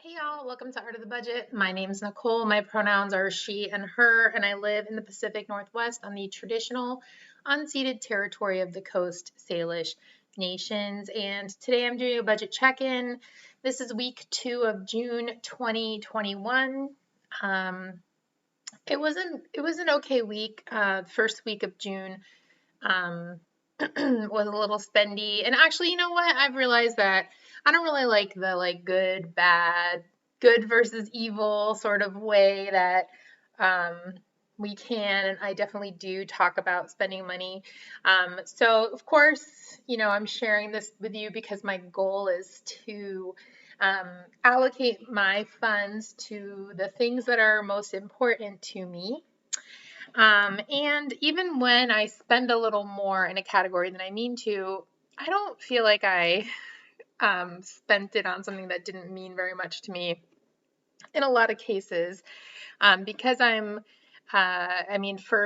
Hey y'all, welcome to Art of the Budget. My name's Nicole. My pronouns are she and her, and I live in the Pacific Northwest on the traditional unceded territory of the Coast Salish Nations. And today I'm doing a budget check-in. This is week 2 of June 2021. It was an okay week. First week of June um, was a little spendy. And actually, you know what? I've realized that I don't really like the good, bad, good versus evil sort of way that um, we can, and I definitely do talk about spending money. So of course, I'm sharing this with you because my goal is to um, allocate my funds to the things that are most important to me. And even when I spend a little more in a category than I mean to, I don't feel like I spent it on something that didn't mean very much to me in a lot of cases. Because for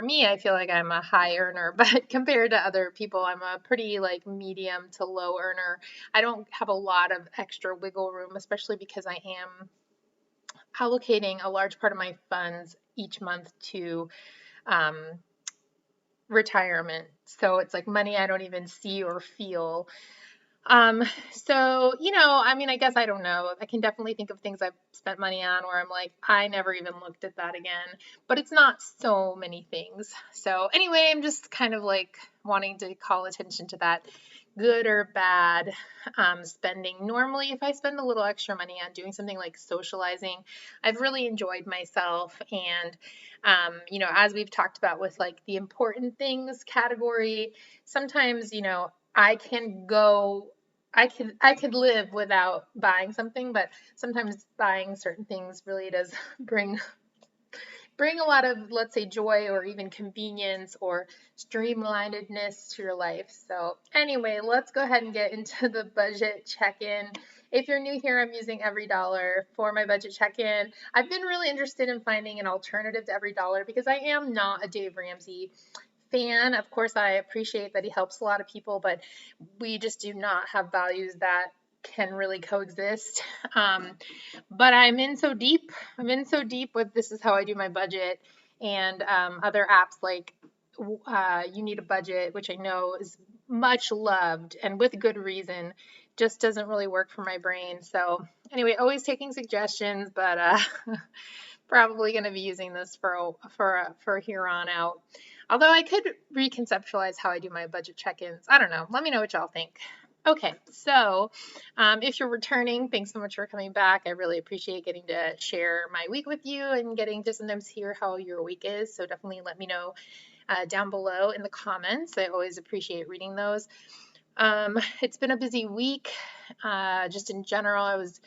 me, I feel like I'm a high earner, but compared to other people, I'm a pretty medium to low earner. I don't have a lot of extra wiggle room, especially because I am allocating a large part of my funds each month to um, retirement. So it's like money I don't even see or feel. Um, I guess I don't know. I can definitely think of things I've spent money on where I'm like, I never even looked at that again, but it's not so many things. So anyway, I'm just kind of like wanting to call attention to that good or bad spending. Normally, if I spend a little extra money on doing something like socializing, I've really enjoyed myself. And, as we've talked about with like the important things category, sometimes, I can go I could live without buying something, but sometimes buying certain things really does bring bring a lot of, let's say, joy or even convenience or streamlinedness to your life. So anyway, let's go ahead and get into the budget check-in. If you're new here, I'm using every dollar for my budget check-in. I've been really interested in finding an alternative to every dollar because I am not a Dave Ramsey fan. Of course, I appreciate that he helps a lot of people, but we just do not have values that can really coexist. Um, but I'm in so deep with This Is How I Do My Budget and other apps like You Need a Budget, which I know is much loved and with good reason, just doesn't really work for my brain. So anyway, always taking suggestions, but probably going to be using this for here on out. Although I could reconceptualize how I do my budget check-ins. I don't know. Let me know what y'all think. Okay, so if you're returning, thanks so much for coming back. I really appreciate getting to share my week with you and getting to sometimes hear how your week is. So definitely let me know down below in the comments. I always appreciate reading those. It's been a busy week. Just in general, I was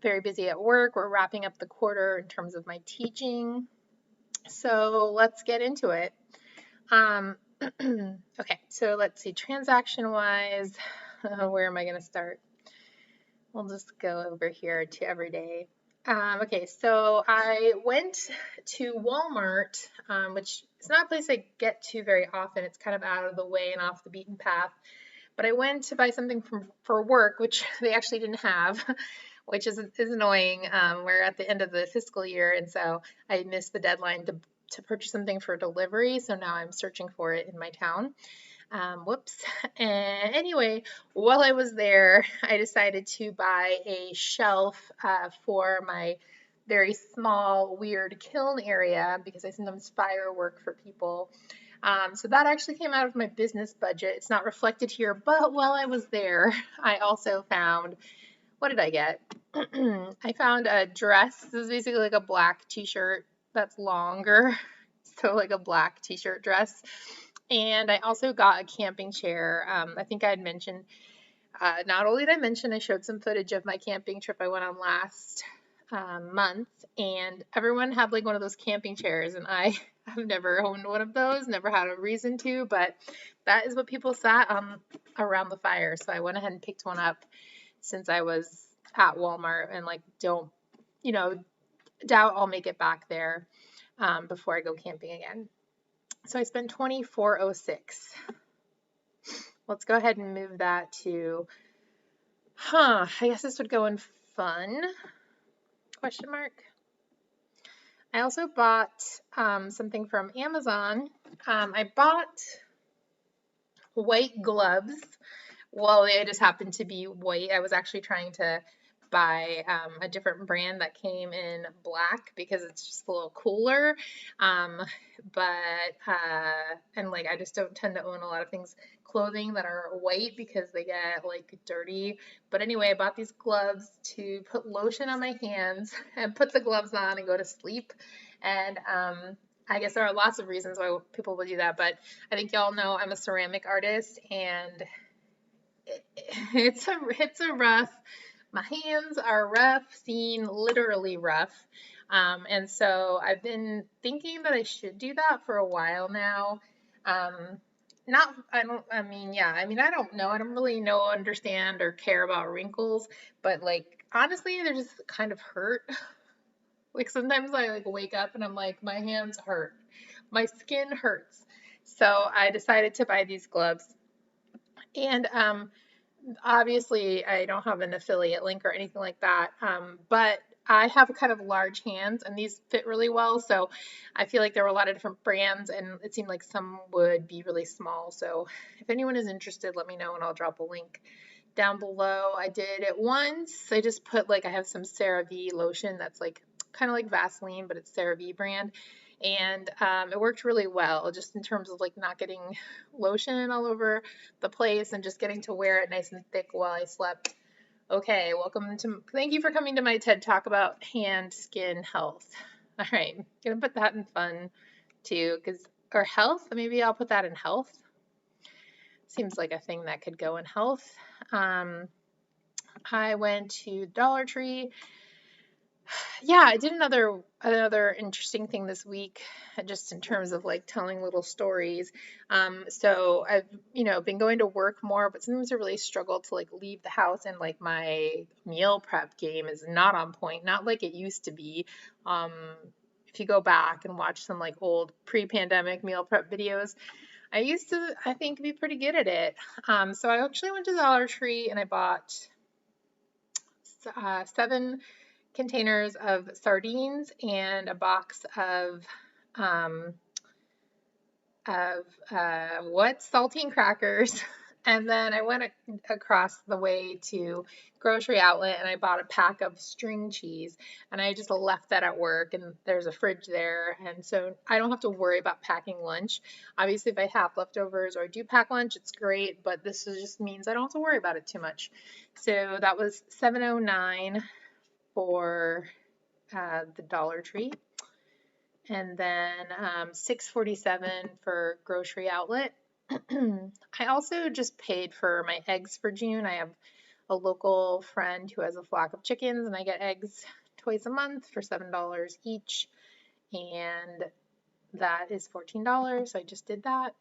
very busy at work. We're wrapping up the quarter in terms of my teaching. So let's get into it. Okay, so let's see, transaction wise, where am I going to start? We'll just go over here to everyday. Okay, so I went to Walmart, which is not a place I get to very often. It's kind of out of the way and off the beaten path. But I went to buy something for work, which they actually didn't have, which is annoying. We're at the end of the fiscal year, and so I missed the deadline to purchase something for delivery. So now I'm searching for it in my town. Whoops. And anyway, while I was there, I decided to buy a shelf for my very small, weird kiln area because I sometimes firework for people. So that actually came out of my business budget. It's not reflected here, but while I was there, I also found, what did I get? I found a dress. This is basically like a black t-shirt that's longer. So like a black t-shirt dress. And I also got a camping chair. I think I had mentioned, not only did I mention, I showed some footage of my camping trip I went on last month, and everyone had like one of those camping chairs, and I have never owned one of those, never had a reason to, but that is what people sat on around the fire. So I went ahead and picked one up since I was at Walmart and don't, you know, doubt I'll make it back there before I go camping again. So I spent $24.06. Let's go ahead and move that to, I guess this would go in fun. question mark. I also bought something from Amazon. I bought white gloves. Well, they just happened to be white. I was actually trying to buy a different brand that came in black because it's just a little cooler. Um, and like I just don't tend to own a lot of things, clothing that are white because they get like dirty. But anyway, I bought these gloves to put lotion on my hands and put the gloves on and go to sleep. And I guess there are lots of reasons why people would do that, but I think y'all know I'm a ceramic artist, and it's a rough. My hands are rough, seen literally rough. And so I've been thinking that I should do that for a while now. Not, I don't, I mean, yeah, I mean, I don't know. I don't really know, understand, or care about wrinkles, but like, honestly, they just kind of hurt. Like sometimes I like wake up and I'm like, my hands hurt. My skin hurts. So I decided to buy these gloves. And obviously, I don't have an affiliate link or anything like that, but I have kind of large hands and these fit really well. So I feel like there were a lot of different brands and it seemed like some would be really small. So if anyone is interested, let me know and I'll drop a link down below. I did it once. I just put like, I have some CeraVe lotion that's like kind of like Vaseline, but it's CeraVe brand. And it worked really well just in terms of like not getting lotion all over the place and just getting to wear it nice and thick while I slept. Okay, thank you for coming to my TED Talk about hand, skin, health. All right, I'm gonna put that in fun too, or health, maybe I'll put that in health. Seems like a thing that could go in health. I went to Dollar Tree. Yeah, I did another interesting thing this week, just in terms of like telling little stories. So I've been going to work more, but sometimes I really struggle to like leave the house, and like my meal prep game is not on point, not like it used to be. Um, if you go back and watch some like old pre-pandemic meal prep videos, I used to, I think, be pretty good at it. So I actually went to Dollar Tree and I bought 7 containers of sardines and a box um, of saltine crackers. And then I went across the way to grocery outlet and I bought a pack of string cheese, and I just left that at work, and there's a fridge there, and so I don't have to worry about packing lunch. Obviously, if I have leftovers or I do pack lunch, it's great, but just means I don't have to worry about it too much. So that was $7.09 for the Dollar Tree, and then $6.47 for grocery outlet. I also just paid for my eggs for June. I have a local friend who has a flock of chickens, and I get eggs twice a month for $7 each, and that is $14. So I just did that.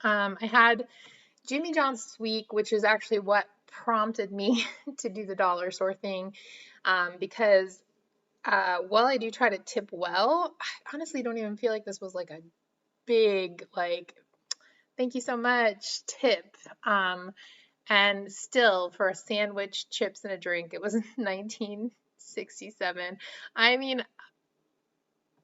I had Jimmy John's this week, which is actually what prompted me to do the dollar store thing, because while I do try to tip well, I honestly don't even feel like this was like a big, like, thank you so much tip. And still, for a sandwich, chips, and a drink, it was $19.67. I mean,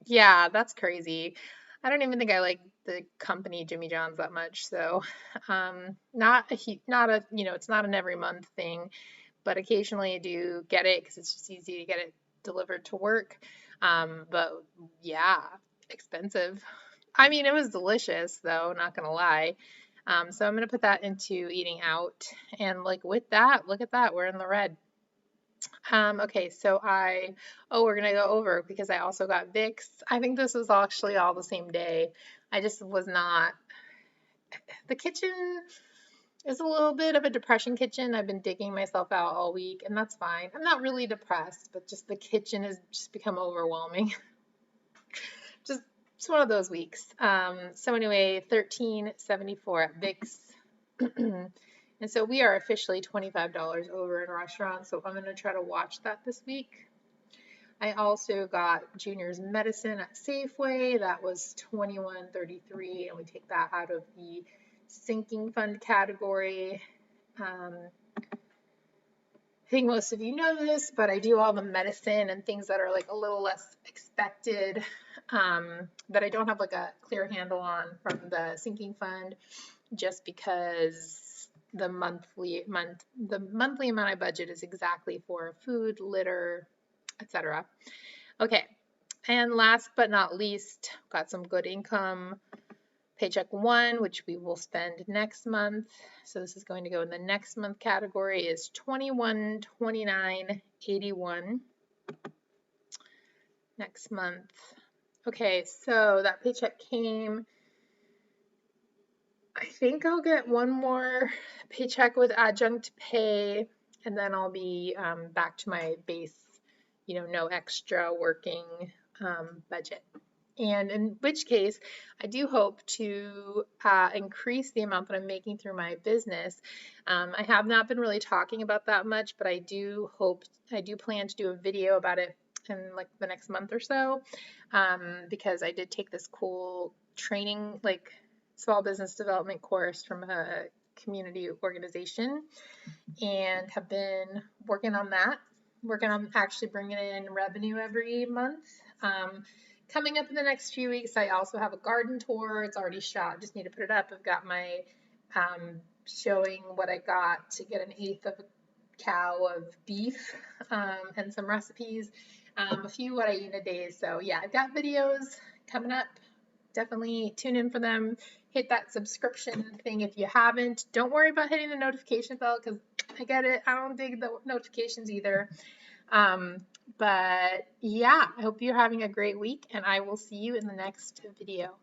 yeah, that's crazy. I don't even think I like the company Jimmy John's that much. So, it's not an every month thing, but occasionally I do get it because it's just easy to get it delivered to work. But yeah, expensive. I mean, it was delicious though, not gonna lie. So I'm gonna put that into eating out. And like with that, look at that, we're in the red. Okay, we're gonna go over because I also got Vicks. I think this was actually all the same day. I just was not, the kitchen is a little bit of a depression kitchen. I've been digging myself out all week, and that's fine. I'm not really depressed, but just the kitchen has just become overwhelming. just it's one of those weeks. So anyway, $13.74 at Vicks. And so we are officially $25 over in restaurants, so I'm going to try to watch that this week. I also got Junior's medicine at Safeway. That was $21.33, and we take that out of the sinking fund category. think most of you know this, but I do all the medicine and things that are like a little less expected, that I don't have like a clear handle on from the sinking fund, just because the monthly amount I budget is exactly for food, litter, etc. Okay, and last but not least, got some good income. Paycheck one, which we will spend next month. So this is going to go in the next month category, is 2129.81 next month. Okay, so that paycheck came. I think I'll get one more paycheck with adjunct pay, and then I'll be back to my base, no extra working budget. And in which case, I do hope to increase the amount that I'm making through my business. I have not been really talking about that much, but I do plan to do a video about it in like the next month or so, because I did take this cool training, like small business development course from a community organization, and have been working on actually bringing in revenue every month. Coming up in the next few weeks, I also have a garden tour. It's already shot. Just need to put it up. I've got my showing what I got to get an eighth of a cow of beef, and some recipes, a few what I eat in a day. So yeah, I've got videos coming up. Definitely tune in for them. Hit that subscription thing if you haven't. Don't worry about hitting the notification bell, because I get it. I don't dig the notifications either. But yeah, I hope you're having a great week, and I will see you in the next video.